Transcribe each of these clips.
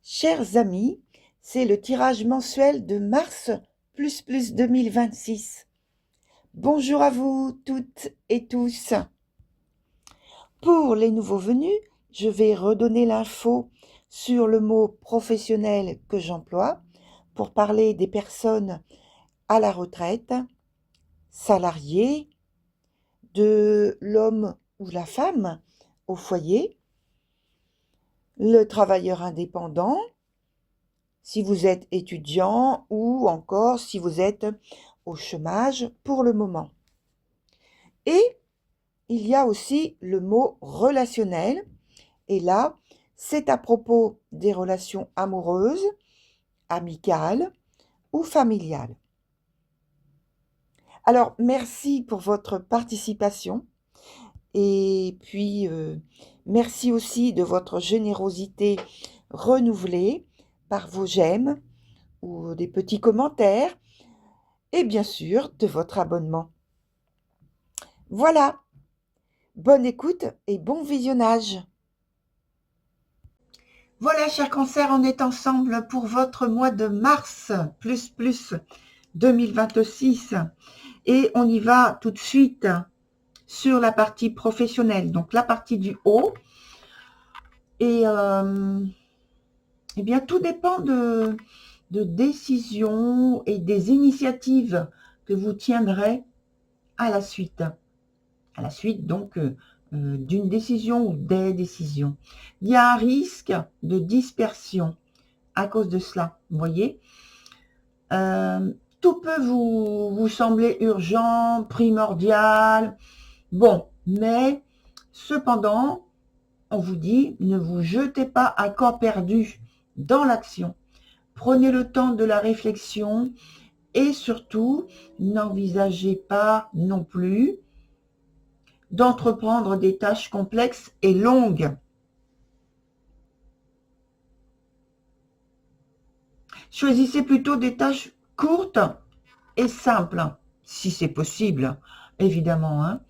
Chers amis, c'est le tirage mensuel de mars ++ 2026. Bonjour à vous toutes et tous. Pour les nouveaux venus, je vais redonner l'info sur le mot professionnel que j'emploie pour parler des personnes à la retraite, salariées, de l'homme ou la femme au foyer, le travailleur indépendant, si vous êtes étudiant ou encore si vous êtes au chômage pour le moment. Et il y a aussi le mot relationnel. Et là, c'est à propos des relations amoureuses, amicales ou familiales. Alors, merci pour votre participation. Et puis, merci aussi de votre générosité renouvelée par vos j'aime ou des petits commentaires. Et bien sûr, de votre abonnement. Voilà, bonne écoute et bon visionnage. Voilà, chers cancers, on est ensemble pour votre mois de mars, ++ 2026. Et on y va tout de suite sur la partie professionnelle, donc la partie du haut. Et eh bien, tout dépend de décisions et des initiatives que vous tiendrez à la suite. À la suite, donc, d'une décision ou des décisions. Il y a un risque de dispersion à cause de cela, vous voyez. Tout peut vous sembler urgent, primordial, bon, mais cependant, on vous dit, ne vous jetez pas à corps perdu dans l'action. Prenez le temps de la réflexion et surtout, n'envisagez pas non plus d'entreprendre des tâches complexes et longues. Choisissez plutôt des tâches courtes et simples, si c'est possible, évidemment. Hein.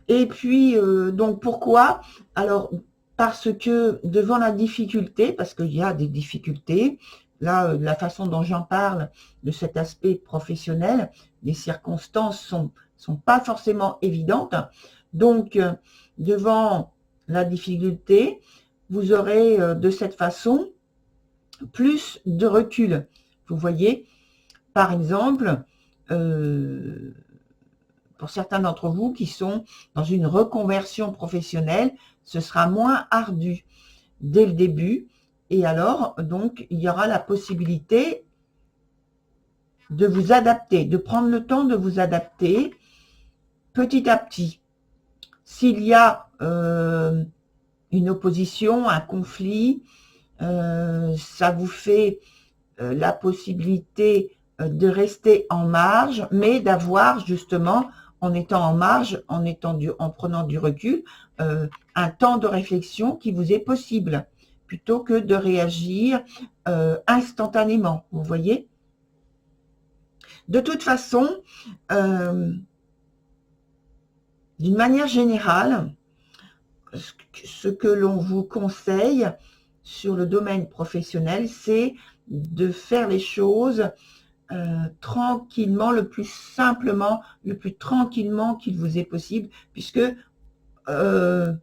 Et puis, donc pourquoi? Alors, parce que devant la difficulté, parce qu'il y a des difficultés, là, la façon dont j'en parle, de cet aspect professionnel, les circonstances sont pas forcément évidentes. Donc, devant la difficulté, vous aurez de cette façon plus de recul. Vous voyez, par exemple, pour certains d'entre vous qui sont dans une reconversion professionnelle, ce sera moins ardu dès le début. Et alors, donc, il y aura la possibilité de vous adapter, de prendre le temps de vous adapter petit à petit. S'il y a une opposition, un conflit, ça vous fait la possibilité de rester en marge, mais d'avoir justement, en étant en marge, en prenant du recul, un temps de réflexion qui vous est possible, plutôt que de réagir instantanément, vous voyez. De toute façon, d'une manière générale, ce que l'on vous conseille sur le domaine professionnel, c'est de faire les choses tranquillement, le plus simplement, le plus tranquillement qu'il vous est possible, puisque on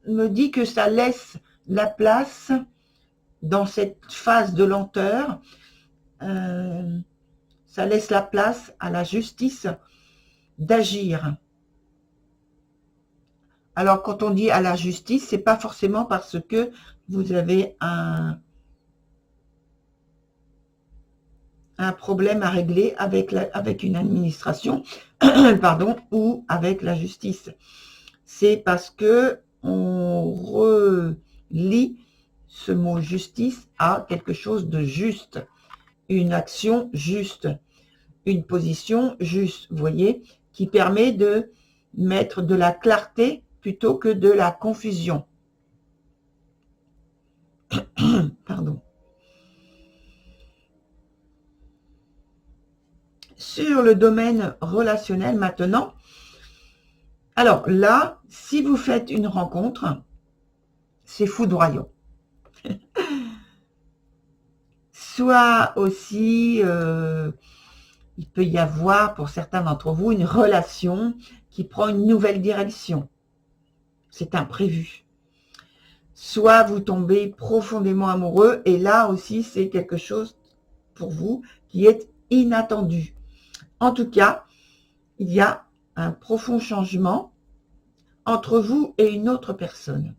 me dit que ça laisse la place, dans cette phase de lenteur, ça laisse la place à la justice d'agir. Alors, quand on dit à la justice, c'est pas forcément parce que vous avez un problème à régler avec une administration, pardon, ou avec la justice. C'est parce que on relie ce mot justice à quelque chose de juste, une action juste, une position juste, vous voyez, qui permet de mettre de la clarté plutôt que de la confusion. Pardon. Sur le domaine relationnel maintenant, Alors là, si vous faites une rencontre, c'est foudroyant. Soit aussi, il peut y avoir pour certains d'entre vous une relation qui prend une nouvelle direction. C'est imprévu. Soit vous tombez profondément amoureux et là aussi c'est quelque chose pour vous qui est inattendu. En tout cas, il y a un profond changement entre vous et une autre personne.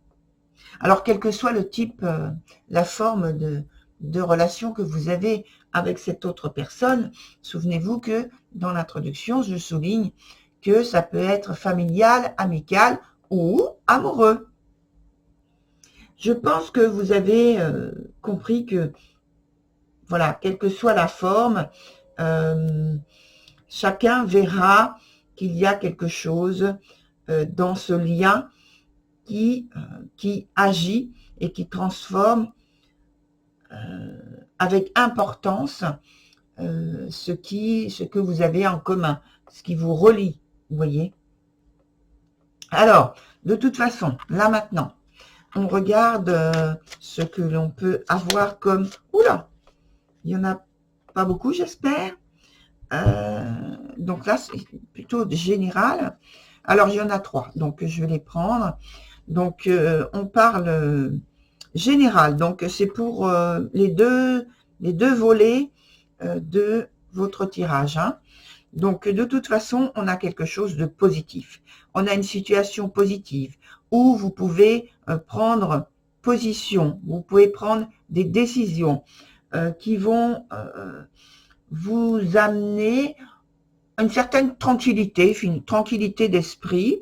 Alors, quel que soit le type, la forme de relation que vous avez avec cette autre personne, souvenez-vous que dans l'introduction, je souligne que ça peut être familial, amical ou amoureux. Je pense que vous avez compris que, voilà, quelle que soit la forme, chacun verra qu'il y a quelque chose dans ce lien qui agit et qui transforme avec importance ce que vous avez en commun, ce qui vous relie, vous voyez. Alors, de toute façon, là maintenant, on regarde ce que l'on peut avoir comme... Oula, il n'y en a pas beaucoup, j'espère. Donc là, c'est plutôt général. Alors, il y en a 3, donc je vais les prendre. Donc, on parle général. Donc, c'est pour les deux volets de votre tirage. Hein. Donc, de toute façon, on a quelque chose de positif. On a une situation positive où vous pouvez prendre position. Vous pouvez prendre des décisions qui vont vous amener une certaine tranquillité, une tranquillité d'esprit,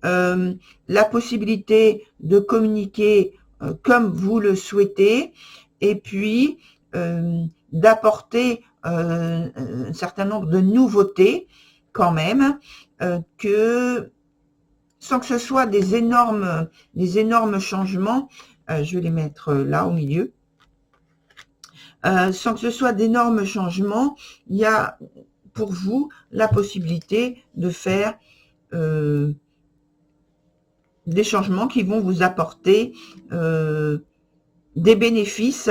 la possibilité de communiquer comme vous le souhaitez, et puis d'apporter un certain nombre de nouveautés quand même, que sans que ce soit des énormes changements, je vais les mettre là au milieu, sans que ce soit d'énormes changements, il y a pour vous la possibilité de faire des changements qui vont vous apporter des bénéfices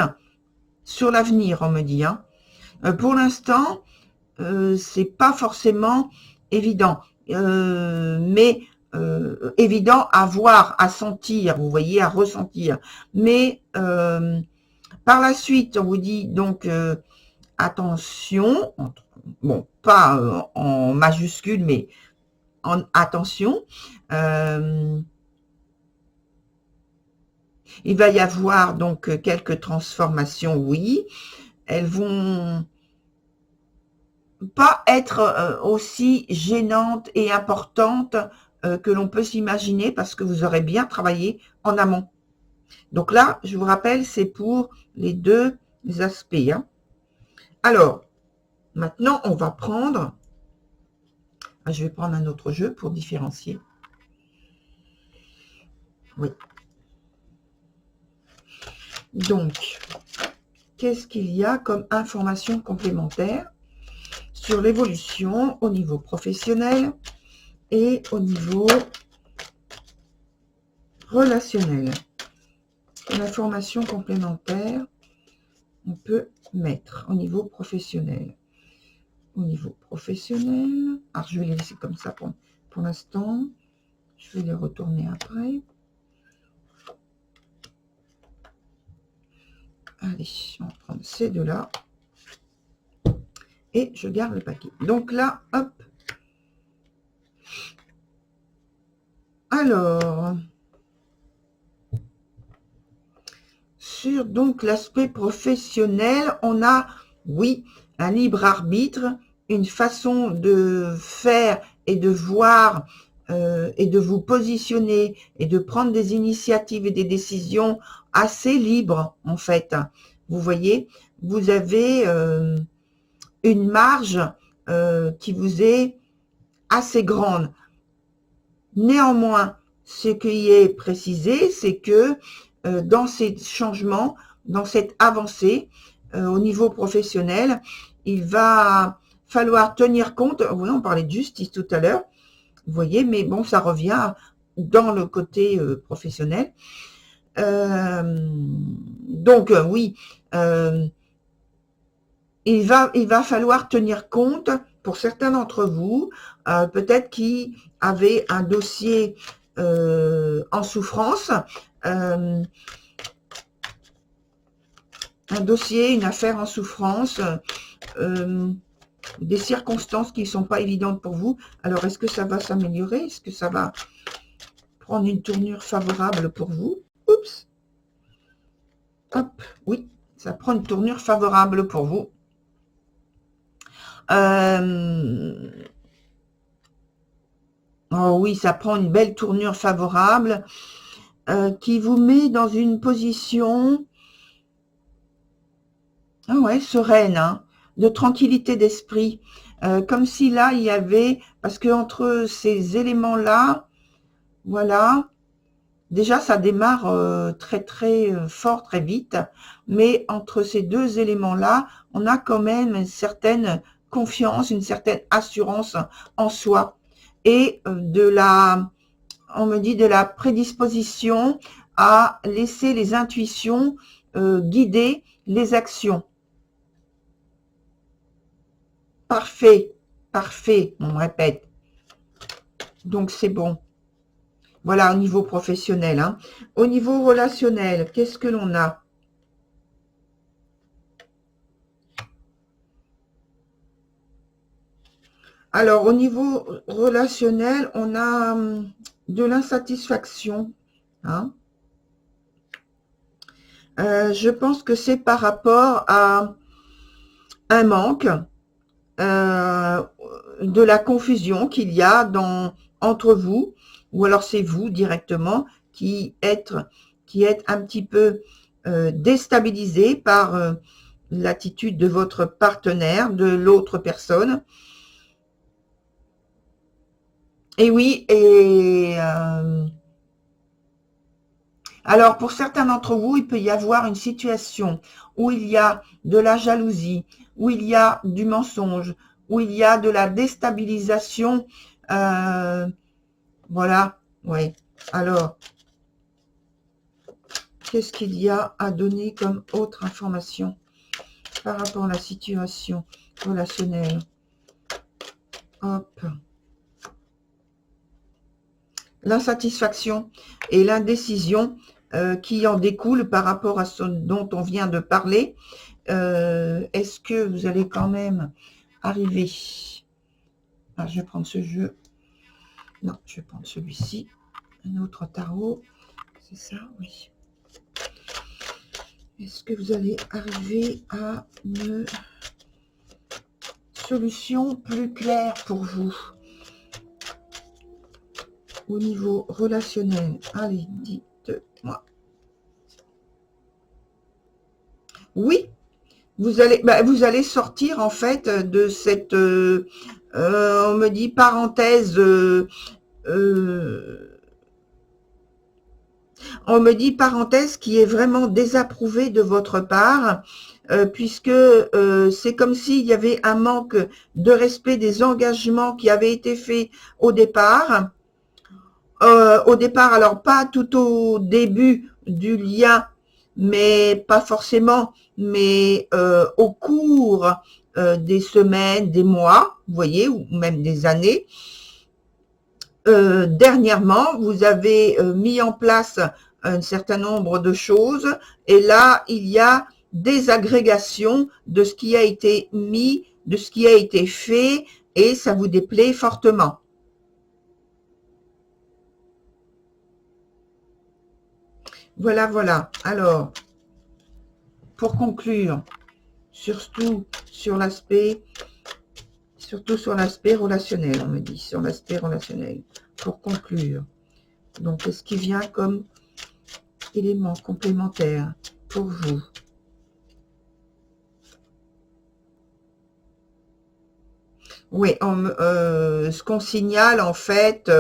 sur l'avenir, on me dit. Hein. Pour l'instant, c'est pas forcément évident, mais évident à voir, à sentir, vous voyez, à ressentir. Mais par la suite, on vous dit donc attention, bon, pas en majuscule, mais en attention. Il va y avoir donc quelques transformations, oui. Elles vont pas être aussi gênantes et importantes que l'on peut s'imaginer parce que vous aurez bien travaillé en amont. Donc là, je vous rappelle, c'est pour les deux aspects. Hein. Alors, maintenant, on va prendre... Je vais prendre un autre jeu pour différencier. Oui. Donc, qu'est-ce qu'il y a comme information complémentaire sur l'évolution au niveau professionnel et au niveau relationnel? L'information complémentaire, on peut mettre au niveau professionnel. Au niveau professionnel, alors je vais les laisser comme ça pour l'instant. Je vais les retourner après. Allez, on va prendre ces deux-là. Et je garde le paquet. Donc là, hop. Alors, sur donc l'aspect professionnel, on a, oui, un libre arbitre, une façon de faire et de voir et de vous positionner et de prendre des initiatives et des décisions assez libres, en fait. Vous voyez, vous avez une marge qui vous est assez grande. Néanmoins, ce qui est précisé, c'est que dans ces changements, dans cette avancée au niveau professionnel, il va falloir tenir compte, oui, on parlait de justice tout à l'heure, Vous voyez, mais bon, ça revient dans le côté professionnel. Donc, oui, il va falloir tenir compte, pour certains d'entre vous, peut-être qui avaient un dossier en souffrance, un dossier, une affaire en souffrance, des circonstances qui ne sont pas évidentes pour vous. Alors, est-ce que ça va s'améliorer? Est-ce que ça va prendre une tournure favorable pour vous? Oups. Hop, oui, ça prend une tournure favorable pour vous. Oh oui, ça prend une belle tournure favorable qui vous met dans une position sereine, hein, de tranquillité d'esprit. Comme si là, il y avait, parce que entre ces éléments-là, voilà, déjà ça démarre très très fort, très vite, mais entre ces deux éléments-là, on a quand même une certaine confiance, une certaine assurance en soi et on me dit de la prédisposition à laisser les intuitions guider les actions. Parfait, parfait, on répète. Donc c'est bon. Voilà, au niveau professionnel. Hein. Au niveau relationnel, qu'est-ce que l'on a? Alors, au niveau relationnel, on a de l'insatisfaction. Hein. Je pense que c'est par rapport à un manque, de la confusion qu'il y a entre vous, ou alors c'est vous directement qui êtes un petit peu déstabilisé par l'attitude de votre partenaire, de l'autre personne. Et oui, alors pour certains d'entre vous, il peut y avoir une situation où il y a de la jalousie, où il y a du mensonge, où il y a de la déstabilisation. Voilà, oui. Alors, qu'est-ce qu'il y a à donner comme autre information par rapport à la situation relationnelle? Hop. L'insatisfaction et l'indécision qui en découlent par rapport à ce dont on vient de parler. Est-ce que vous allez quand même arriver? Ah, je vais prendre ce jeu. Non, je vais prendre celui-ci. Un autre tarot. C'est ça, oui. Est-ce que vous allez arriver à une solution plus claire pour vous au niveau relationnel? Allez, dites-moi. Oui, vous allez sortir en fait de cette, on me dit parenthèse, on me dit parenthèse qui est vraiment désapprouvée de votre part, puisque c'est comme s'il y avait un manque de respect des engagements qui avaient été faits au départ. Alors pas tout au début du lien, mais pas forcément, mais au cours des semaines, des mois, vous voyez, ou même des années. Dernièrement, vous avez mis en place un certain nombre de choses et là, il y a des agrégations de ce qui a été mis, de ce qui a été fait et ça vous déplaît fortement. Voilà, voilà. Alors, pour conclure, surtout sur l'aspect relationnel, on me dit, sur l'aspect relationnel. Pour conclure, donc, qu'est-ce qui vient comme élément complémentaire pour vous? Oui, ce qu'on signale en fait,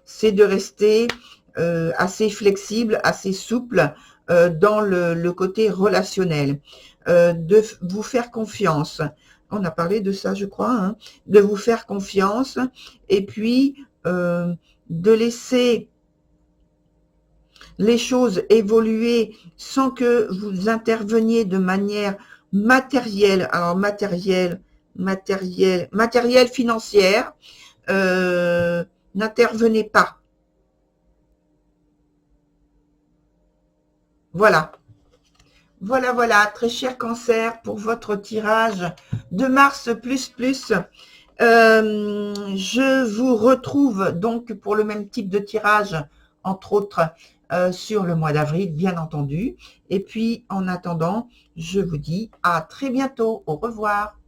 c'est de rester assez flexible, assez souple dans le côté relationnel, de vous faire confiance. On a parlé de ça, je crois, hein, de vous faire confiance et puis de laisser les choses évoluer sans que vous interveniez de manière matérielle. Alors matérielle financière, n'intervenez pas. Voilà. Voilà, très cher Cancer, pour votre tirage de Mars plus. Je vous retrouve donc pour le même type de tirage, entre autres, sur le mois d'avril, bien entendu. Et puis, en attendant, je vous dis à très bientôt. Au revoir.